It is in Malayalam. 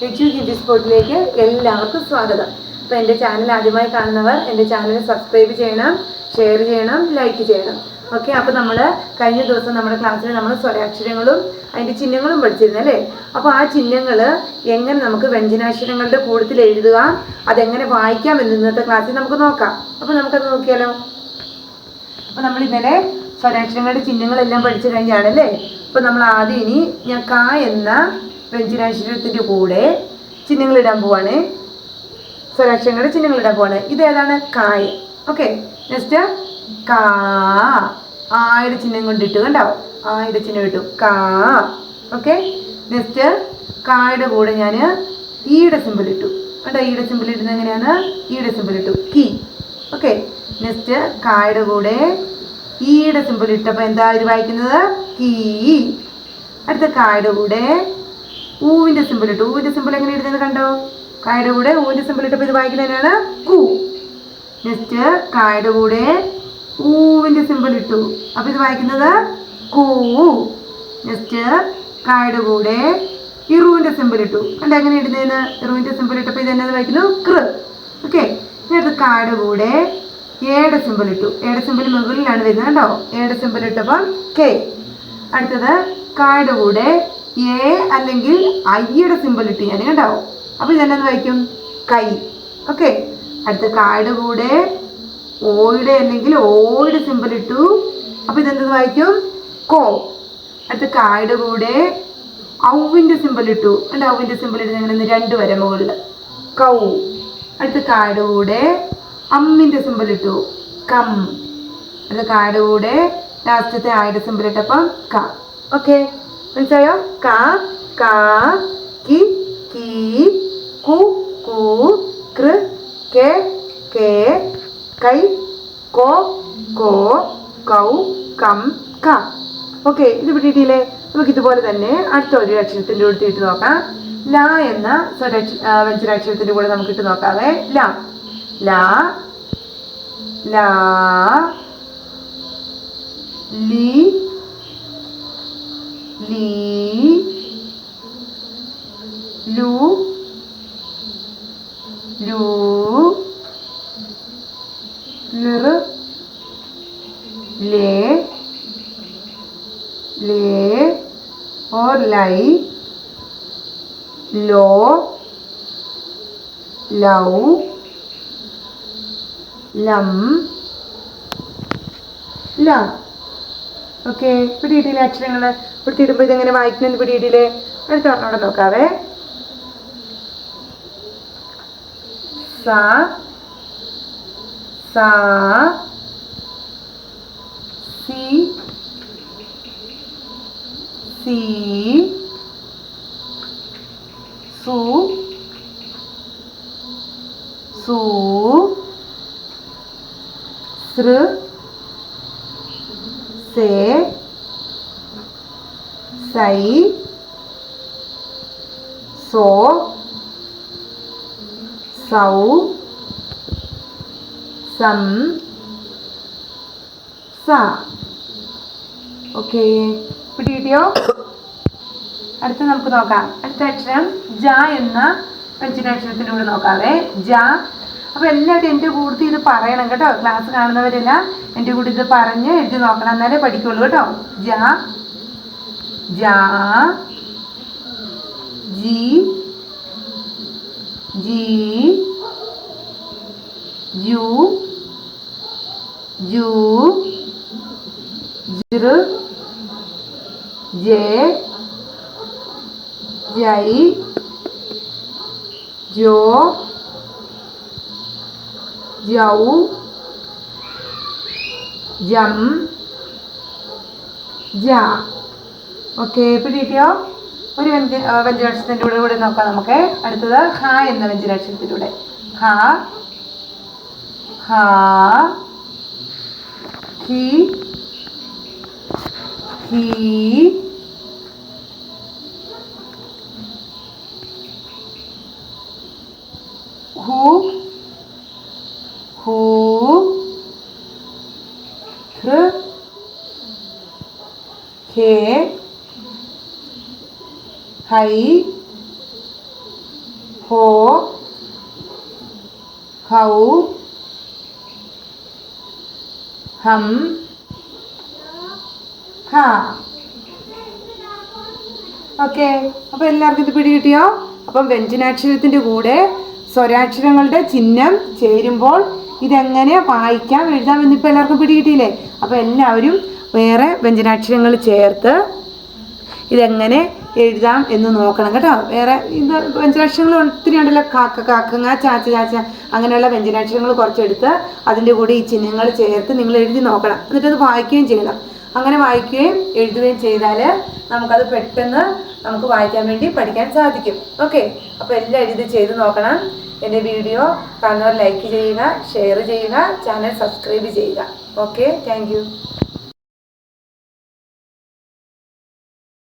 എജു ഹിന്ദി സ്പോട്ടിലേക്ക് എല്ലാവർക്കും സ്വാഗതം. അപ്പോൾ എൻ്റെ ചാനൽ ആദ്യമായി കാണുന്നവർ എൻ്റെ ചാനൽ സബ്സ്ക്രൈബ് ചെയ്യണം, ഷെയർ ചെയ്യണം, ലൈക്ക് ചെയ്യണം. ഓക്കെ. അപ്പോൾ നമ്മൾ കഴിഞ്ഞ ദിവസം നമ്മുടെ ക്ലാസ്സിൽ നമ്മൾ സ്വരാക്ഷരങ്ങളും അതിൻ്റെ ചിഹ്നങ്ങളും പഠിച്ചിരുന്നു അല്ലേ? അപ്പോൾ ആ ചിഹ്നങ്ങൾ എങ്ങനെ നമുക്ക് വ്യഞ്ജനാക്ഷരങ്ങളുടെ കൂട്ടത്തിൽ എഴുതുക, അതെങ്ങനെ വായിക്കാം എന്ന് ഇന്നത്തെ ക്ലാസ്സിൽ നമുക്ക് നോക്കാം. അപ്പോൾ നമുക്കത് നോക്കിയാലോ? അപ്പോൾ നമ്മൾ ഇന്നലെ സ്വരാക്ഷരങ്ങളുടെ ചിഹ്നങ്ങളെല്ലാം പഠിച്ചു കഴിഞ്ഞാണല്ലേ? അപ്പോൾ നമ്മൾ ആദ്യം ഇനി ഞാൻ ക എന്ന വ്യഞ്ജനാക്ഷരത്തിൻ്റെ കൂടെ ചിഹ്നങ്ങളിടാൻ പോവാണ്. സ്വരാക്ഷരങ്ങളുടെ ചിഹ്നങ്ങളിടാൻ പോവാണ്. ഇതേതാണ്? കായ. ഓക്കെ. നെക്സ്റ്റ് കാ, ആയുടെ ചിഹ്നം കൊണ്ടിട്ടു. കണ്ടോ? ആയുടെ ചിഹ്നം ഇട്ടു. കാ. ഓക്കെ. നെക്സ്റ്റ് കായുടെ കൂടെ ഞാൻ ഈയുടെ സിമ്പിൾ ഇട്ടു. കണ്ടോ? ഈയുടെ സിമ്പിൾ ഇടുന്നത് എങ്ങനെയാണ്? ഈയുടെ സിമ്പിൾ ഇട്ടു. കി. ഓക്കെ. നെക്സ്റ്റ് കായുടെ കൂടെ ഈയുടെ സിമ്പിൾ ഇട്ടപ്പോൾ എന്താ ഇത് വായിക്കുന്നത്? കീ. അടുത്ത കായുടെ കൂടെ ഊവിൻ്റെ സിമ്പിൾ ഇട്ടു. ഊവിൻ്റെ സിമ്പിൾ എങ്ങനെ ഇടുന്നത് കണ്ടോ? കായുടെ കൂടെ ഊവിൻ്റെ സിമ്പിൾ ഇട്ടപ്പോൾ ഇത് വായിക്കുന്നതിനാണ് കു. നെക്സ്റ്റ് കായുടെ കൂടെ ഊവിൻ്റെ സിമ്പിൾ ഇട്ടു, അപ്പോൾ ഇത് വായിക്കുന്നത് കൂ. നെക്സ്റ്റ് കായുടെ കൂടെ ഇറുവിൻ്റെ സിമ്പിൾ ഇട്ടു. കണ്ടോ എങ്ങനെ ഇടുന്നതെന്ന്? ഇറുവിൻ്റെ സിമ്പിൾ ഇട്ടപ്പോൾ ഇത് എന്നത് വായിക്കുന്നു കൃ. ഓക്കെ. ഇനി അടുത്ത് കായുടെ കൂടെ ഏയുടെ സിമ്പിൾ ഇട്ടു. ഏയുടെ സിമ്പിൾ മുകളിലാണ് വരുന്നത് കണ്ടോ? ഏയുടെ സിമ്പിൾ ഇട്ടപ്പം കെ. അടുത്തത് കായുടെ കൂടെ എ അല്ലെങ്കിൽ ഐയുടെ സിമ്പിൾ ഇട്ടു ഞാൻ കണ്ടോ? അപ്പോൾ ഇതെന്നു വായിക്കും? കൈ. ഓക്കെ. അടുത്ത കായുടെ കൂടെ ഓയുടെ അല്ലെങ്കിൽ ഓയുടെ സിമ്പിൾ ഇട്ടു, അപ്പോൾ ഇതെന്ത് വായിക്കും? കോ. അടുത്ത കായുടെ കൂടെ ഔവിൻ്റെ സിമ്പിൾ ഇട്ടു. കണ്ടോ? ഔവിൻ്റെ സിമ്പിൾ ഇടുന്ന എങ്ങനെ? രണ്ട് വരെ മുകളിൽ കൗ. അടുത്ത കായുടെ കൂടെ അമ്മിൻ്റെ സിമ്പിൾ ഇട്ടു. കം. അടുത്ത കായുടെ കൂടെ ലാസ്റ്റത്തെ ആയുടെ സിമ്പിൾ ഇട്ടപ്പം ക. ഓക്കെ. മനസ്സിലായോ? ക, കാ, കി, കീ, കു, കൂ, കൃ, കെ, കേ, കൈ, കോ, കോ, കൗ, കം, ക. ഓക്കെ. ഇത് പിടിയിട്ടില്ലേ? നമുക്ക് ഇതുപോലെ തന്നെ അടുത്ത ഒരു അക്ഷരത്തിൻ്റെ കൂടെ ഇട്ട് നോക്കാം. ല എന്ന വ്യഞ്ജനാക്ഷരത്തിൻ്റെ കൂടെ നമുക്ക് ഇട്ട് നോക്കാവേ. ല, ലാ, ലാ, ലി, ലീ, ലു, ലൂ, ലിർ, ലേ, ലേ और लाई, लो, ലൗ, ലം, ല. ഓക്കെ. പിടിയിട്ടില്ലേ അക്ഷരങ്ങൾ? പിടിച്ചിടുമ്പോൾ ഇതെങ്ങനെ വായിക്കണമെന്ന് പിടിയിട്ടില്ലേ? അടുത്ത പറഞ്ഞോടെ നോക്കാവേ. സ, സാ, സി, സി, സു, സൂ, സൃ, സേ, സൈ, സോ, സൗ, സം, സ. ഓക്കെ. പിടികിട്ടിയോ? അടുത്ത നമുക്ക് നോക്കാം. അടുത്ത അക്ഷരം ജ എന്ന വ്യഞ്ജനാക്ഷരത്തിൻ്റെ കൂടെ നോക്കാവേ. ജ. അപ്പോൾ എല്ലാവരും എൻ്റെ കൂട്ടത്തിൽ ഇത് പറയണം കേട്ടോ. ക്ലാസ് കാണുന്നവരെല്ലാം എൻ്റെ കൂടെ ഇത് പറഞ്ഞ് എഴുതി നോക്കണം, എന്നാലേ പഠിക്കുള്ളൂ കേട്ടോ. ജ, ജാ, ജി, ജി, ജു, ജൂ, ജിർ, ജെ, ജൈ, ജോ, ജൗ, ജം, ജ. ഓക്കെ. പിടികിട്ടിയോ? ഒരു വ്യഞ്ജനാക്ഷരത്തിൻ്റെ കൂടെ നോക്കാം നമുക്ക്. അടുത്തത് ഹ എന്ന വ്യഞ്ജനാക്ഷരത്തിലൂടെ. ഹ, ഹാ, ഹി, ഹീ, ഹു, ഹൂ, ഹൃ, ഹേ, ഹൈ, ഹോ, ഹൗ, ഹം, ഹ. ഓക്കെ, അപ്പോൾ എല്ലാവർക്കും ഇത് പിടി കിട്ടിയോ? അപ്പം വ്യഞ്ജനാക്ഷരത്തിൻ്റെ കൂടെ സ്വരാക്ഷരങ്ങളുടെ ചിഹ്നം ചേരുമ്പോൾ ഇതെങ്ങനെ വായിക്കാം എഴുതാം എന്നിപ്പോൾ എല്ലാവർക്കും പിടി കിട്ടിയില്ലേ? അപ്പോൾ എല്ലാവരും വേറെ വ്യഞ്ജനാക്ഷരങ്ങൾ ചേർത്ത് ഇതെങ്ങനെ എഴുതാം എന്ന് നോക്കണം കേട്ടോ. വേറെ ഇത് വ്യഞ്ജനാക്ഷരങ്ങൾ ഒത്തിരി ഉണ്ടല്ലോ, കാക്ക കാക്കങ്ങ, ചാച്ച ചാച്ച, അങ്ങനെയുള്ള വ്യഞ്ജനാക്ഷരങ്ങൾ കുറച്ചെടുത്ത് അതിൻ്റെ കൂടെ ഈ ചിഹ്നങ്ങൾ ചേർത്ത് നിങ്ങൾ എഴുതി നോക്കണം. എന്നിട്ടത് വായിക്കുകയും ചെയ്യണം. അങ്ങനെ വായിക്കുകയും എഴുതുകയും ചെയ്താൽ നമുക്കത് പെട്ടെന്ന് നമുക്ക് വായിക്കാൻ വേണ്ടി പഠിക്കാൻ സാധിക്കും. ഓക്കെ, അപ്പോൾ എല്ലാവരും ഇത് ചെയ്ത് നോക്കണം. എൻ്റെ വീഡിയോ കാണുന്നവർ ലൈക്ക് ചെയ്യുക, ഷെയർ ചെയ്യുക, ചാനൽ സബ്സ്ക്രൈബ് ചെയ്യുക. Okay, thank you.